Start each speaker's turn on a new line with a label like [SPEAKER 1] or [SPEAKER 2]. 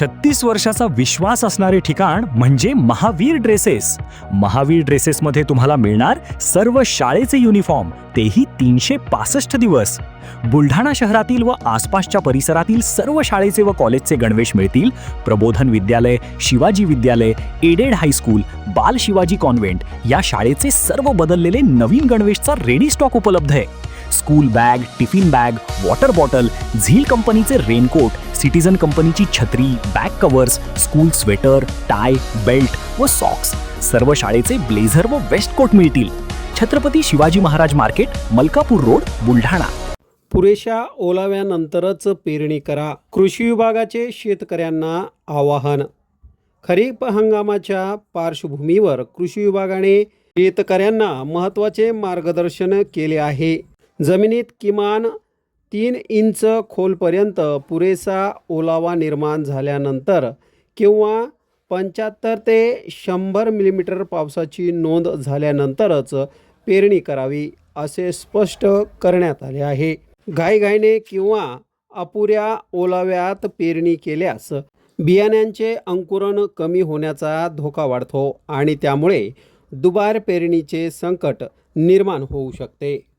[SPEAKER 1] 36 वर्षाचा विश्वास असणारे ठिकाण म्हणजे महावीर ड्रेसेस. महावीर ड्रेसेसमध्ये तुम्हाला मिळणार सर्व शाळेचे युनिफॉर्म, तेही 365 दिवस. बुलढाणा शहरातील व आसपासच्या परिसरातील सर्व शाळेचे व कॉलेजचे गणवेश मिळतील. प्रबोधन विद्यालय, शिवाजी विद्यालय, एडेड हायस्कूल, बाल शिवाजी कॉन्व्हेंट या शाळेचे सर्व बदललेले नवीन गणवेशचा रेडी स्टॉक उपलब्ध आहे. School bag, tiffin bag, water bottle, झील कंपनीचे रेनकोट, सिटीजन कंपनीची छत्री, back covers, school sweater, tie, belt व सॉक्स, सर्व शाळेचे ब्लेझर व वेस्ट कोट मिळतील. Chhatrapati Shivaji Maharaj market, Malkapur road, Buldhana.
[SPEAKER 2] पुरेशा ओलाव्यानंतरच पेरणी करा, कृषी विभागाचे शेतकऱ्यांना आवाहन. खरीप हंगामाच्या पार्श्वभूमीवर कृषी विभागाने शेतकऱ्यांना महत्त्वाचे मार्गदर्शन केले आहे. जमिनीत किमान 3 इंच खोलपर्यंत पुरेसा ओलावा निर्माण झाल्यानंतर किंवा 75 ते 100 मिलीमीटर पावसाची नोंद झाल्यानंतरच पेरणी करावी असे स्पष्ट करण्यात आले आहे. घाईघाईने किंवा अपुऱ्या ओलाव्यात पेरणी केल्यास बियाण्यांचे अंकुरण कमी होण्याचा धोका वाढतो आणि त्यामुळे दुबार पेरणीचे संकट निर्माण होऊ शकते.